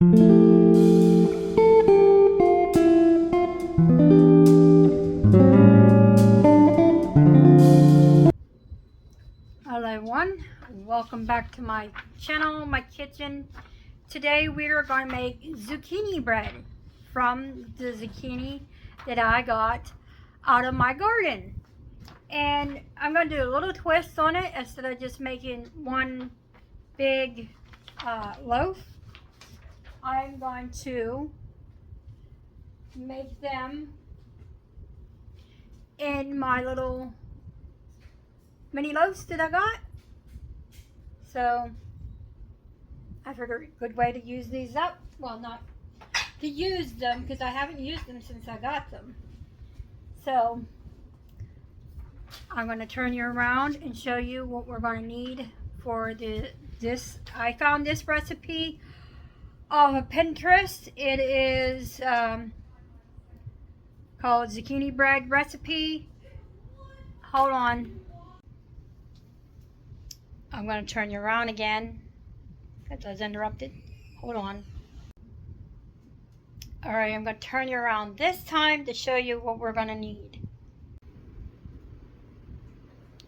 Hello everyone, welcome back to my channel, my kitchen. Today we are going to make zucchini bread from the zucchini that I got out of my garden. And I'm going to do a little twist on it instead of just making one big loaf. I'm going to make them in my little mini loaves that I got. So I figured a good way to use these up. Well, not to use them because I haven't used them since I got them. So I'm going to turn you around and show you what we're going to need for this. I found this recipe off of Pinterest. It is called zucchini bread recipe. Hold on. I'm going to turn you around again. That was interrupted. Hold on. Alright, I'm going to turn you around this time to show you what we're going to need.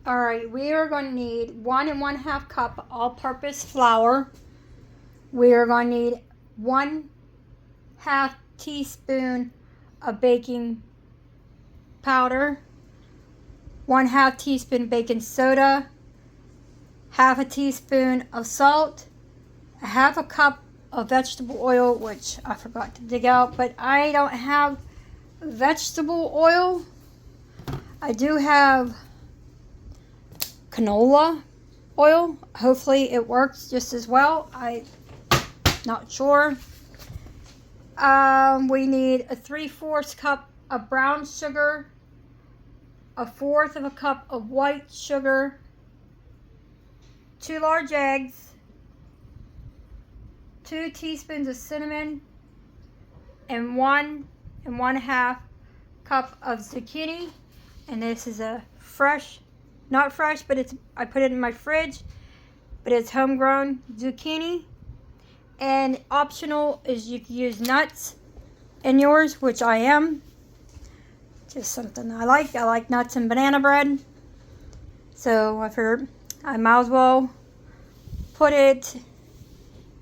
Alright, we are going to need 1 1/2 cup all-purpose flour. We are going to need 1/2 teaspoon of baking powder, 1/2 teaspoon baking soda, 1/2 teaspoon of salt, 1/2 cup of vegetable oil, which I forgot to dig out, but I don't have vegetable oil. I do have canola oil. Hopefully it works just as well. I'm not sure. We need a 3/4 cup of brown sugar, 1/4 cup of white sugar, 2 large eggs, 2 teaspoons of cinnamon, and 1 1/2 cup of zucchini. And this is a fresh, not fresh, but I put it in my fridge, but it's homegrown zucchini. And optional is you can use nuts in yours, which I am. Just something I like. I like nuts and banana bread. So I figured I might as well put it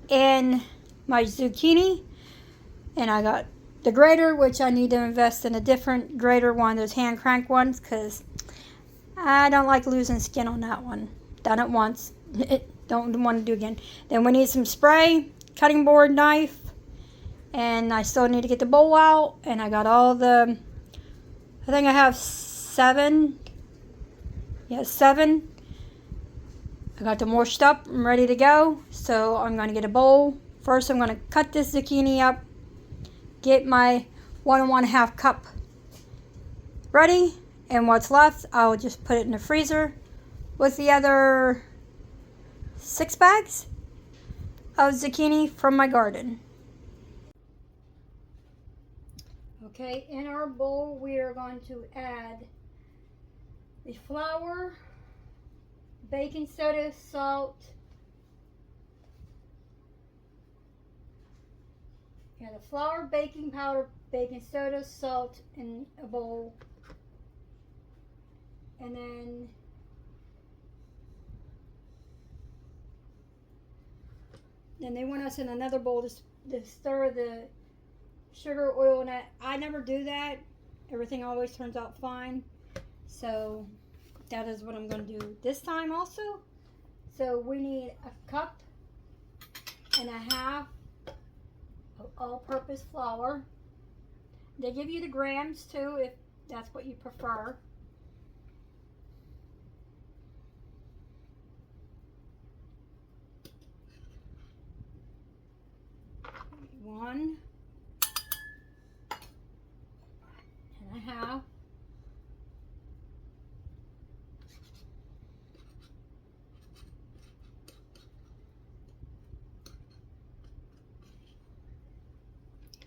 in my zucchini. And I got the grater, which I need to invest in a different grater, one of those hand crank ones, because I don't like losing skin on that one. Done it once. Don't want to do it again. Then we need some spray, cutting board, knife, and I still need to get the bowl out. And I got all the, I think I have 7. Yeah, 7. I got them washed up and ready to go. So I'm going to get a bowl. First I'm going to cut this zucchini up, get my 1 1/2 cup ready, and what's left I'll just put it in the freezer with the other 6 bags of zucchini from my garden. Okay, in our bowl we are going to add the flour, baking soda, salt, the flour, baking powder, baking soda, salt in a bowl, and then they want us in another bowl to stir the sugar, oil, and that. I never do that. Everything always turns out fine. So that is what I'm going to do this time also. So we need 1.5 cups of all-purpose flour. They give you the grams too if that's what you prefer. One and a half.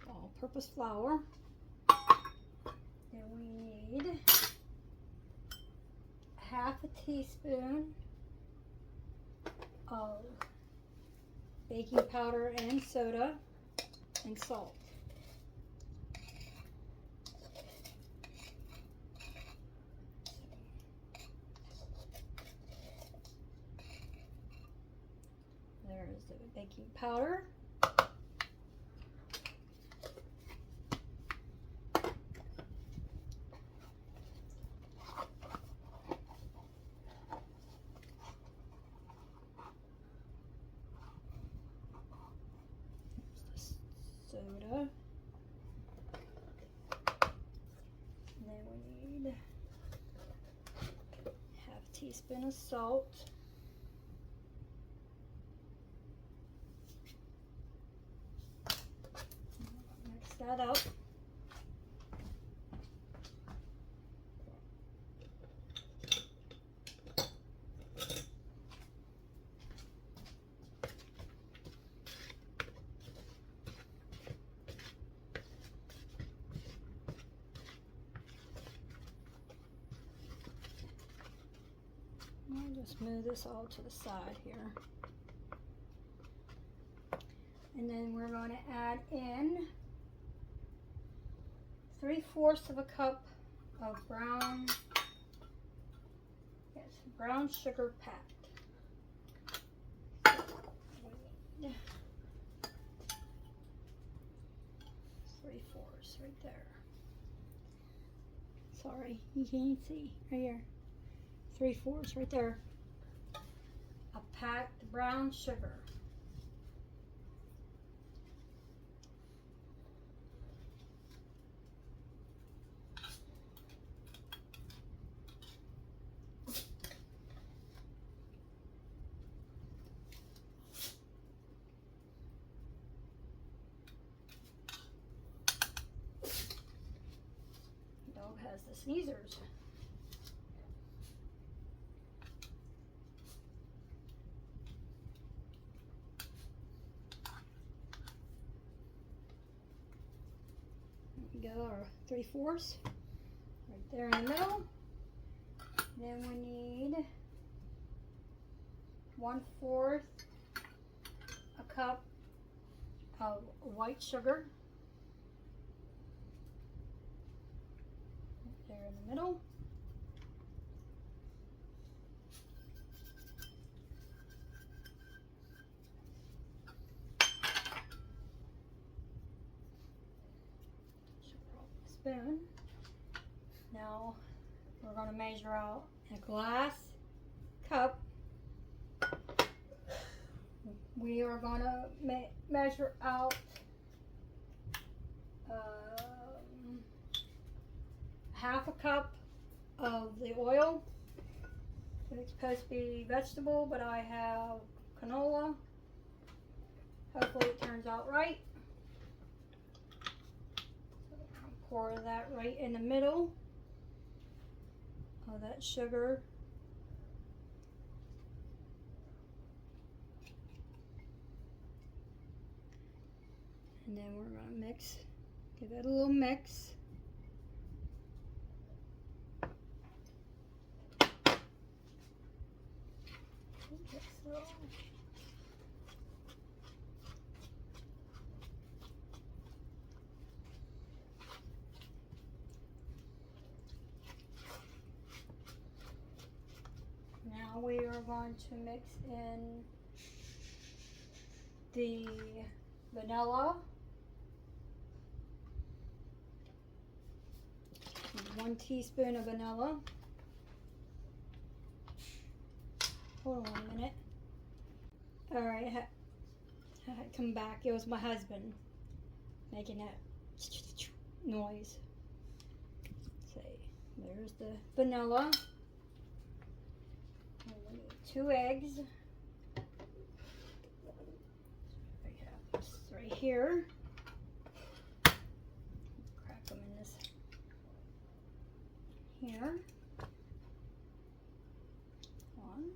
All-purpose flour. Then we need 1/2 teaspoon of baking powder and soda. and salt. There's the baking powder. Soda. And then we need half a teaspoon of salt. Mix that up. I'll just move this all to the side here. And then we're going to add in 3/4 of a cup of brown sugar packed. 3/4 right there. Sorry, you can't see. Right here. 3/4 right there. A packed brown sugar. The dog has the sneezers. Go our 3/4 right there in the middle. Then we need 1/4 a cup of white sugar right there in the middle. Spoon. Now we're going to measure out a glass cup. We are going to measure out half a cup of the oil. It's supposed to be vegetable, but I have canola. Hopefully it turns out right. Pour that right in the middle of that sugar. And then we're going to mix, give it a little mix. So. Now we are going to mix in the vanilla, 1 teaspoon of vanilla. Hold on 1 minute. All right, I had to come back. It was my husband making that noise. See, there's the vanilla. And we need 2 eggs. I have this right here. Crack them in this here. 1.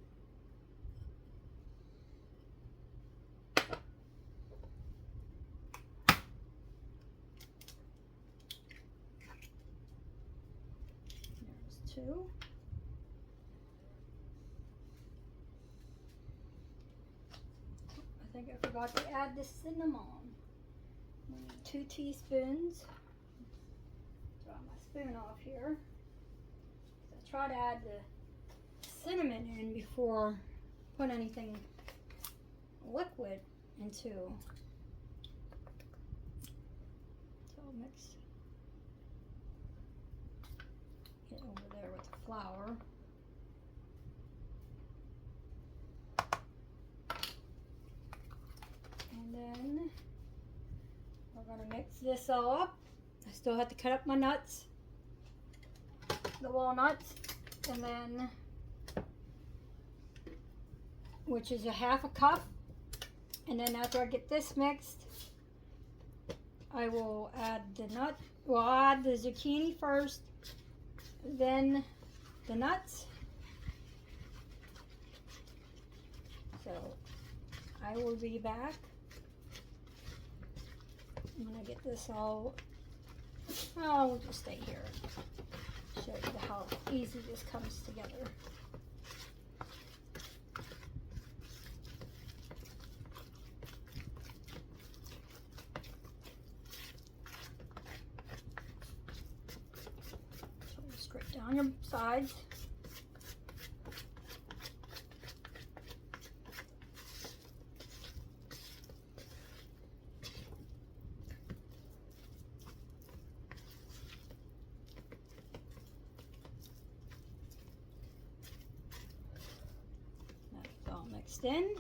There's 2. I think I forgot to add the cinnamon. 2 teaspoons. Draw my spoon off here. So I try to add the cinnamon in before put anything liquid into. So I'll mix it over there with the flour. And then we're going to mix this all up. I still have to cut up my nuts, the walnuts, and then, which is a 1/2 cup. And then after I get this mixed, I will add the nut. Well, I'll add the zucchini first, then the nuts. So I will be back when I get this all. Oh, we'll just stay here and show you how easy this comes together. So straight down your sides. Mixed in.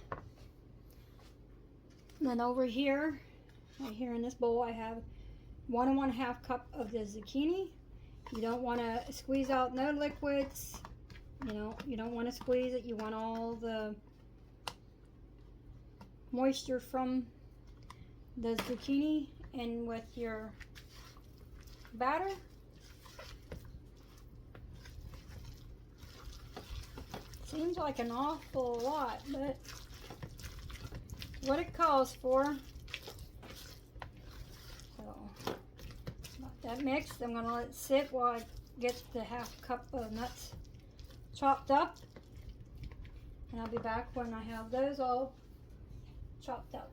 And then over here, right here in this bowl, I have 1 1/2 cup of the zucchini. You don't want to squeeze out no liquids. You know, you don't want to squeeze it. You want all the moisture from the zucchini in with your batter. Seems like an awful lot, but what it calls for. So, got that mixed. I'm gonna let it sit while I get the 1/2 cup of nuts chopped up, and I'll be back when I have those all chopped up.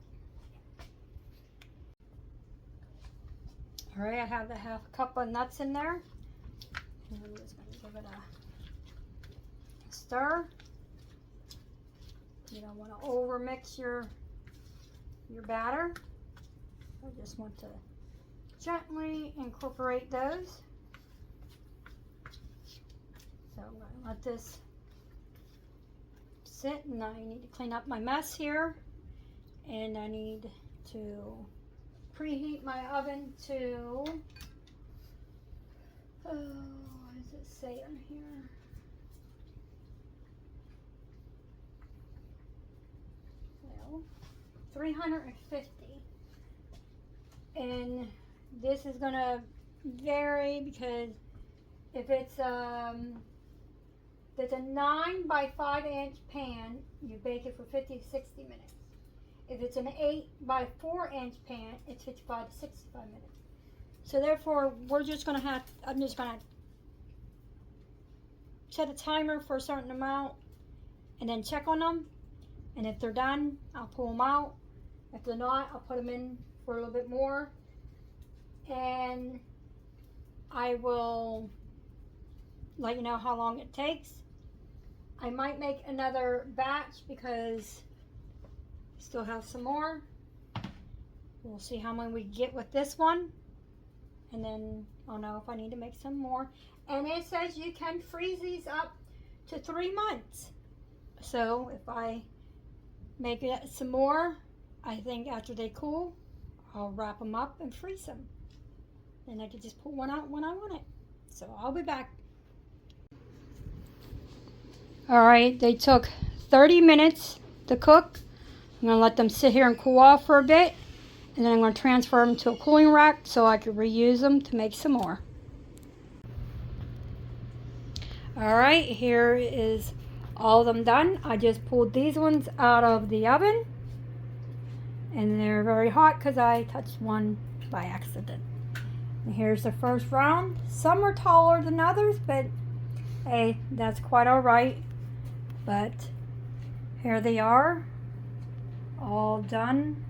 All right, I have the 1/2 cup of nuts in there, and I'm just gonna give it a stir. You don't want to over mix your batter. I just want to gently incorporate those. So I'm going to let this sit, and I need to clean up my mess here, and I need to preheat my oven to, oh, what does it say on here? 350, and this is gonna vary because if it's a 9 by 5 inch pan, you bake it for 50 to 60 minutes. If it's an 8 by 4 inch pan, it's 55 to 65 minutes. So therefore, I'm just gonna set a timer for a certain amount and then check on them. And if they're done, I'll pull them out. If they're not, I'll put them in for a little bit more. And I will let you know how long it takes. I might make another batch because I still have some more. We'll see how many we get with this one. And then I'll know if I need to make some more. And it says you can freeze these up to 3 months. So if I make it some more, I think after they cool, I'll wrap them up and freeze them. Then I can just pull one out when I want it. So I'll be back. Alright, they took 30 minutes to cook. I'm going to let them sit here and cool off for a bit. And then I'm going to transfer them to a cooling rack so I can reuse them to make some more. Alright, here is all of them done. I just pulled these ones out of the oven. And they're very hot because I touched one by accident. And here's the first round. Some are taller than others, but hey, that's quite alright. But here they are, all done.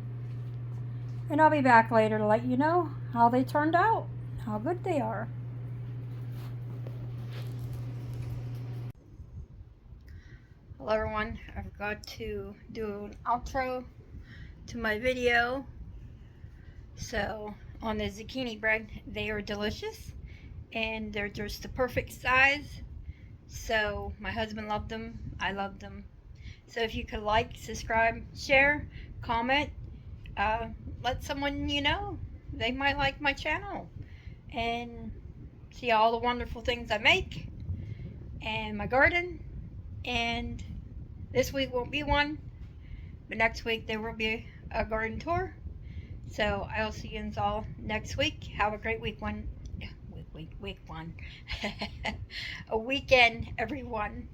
And I'll be back later to let you know how they turned out, how good they are. Hello everyone, I forgot to do an outro to my video. So on the zucchini bread, they are delicious and they're just the perfect size. So my husband loved them, I loved them. So if you could like, subscribe, share, comment, let someone you know they might like my channel and see all the wonderful things I make and my garden. And this week won't be one, but next week there will be a garden tour. So I'll see you all next week. Have a great week one. Week one. A weekend, everyone.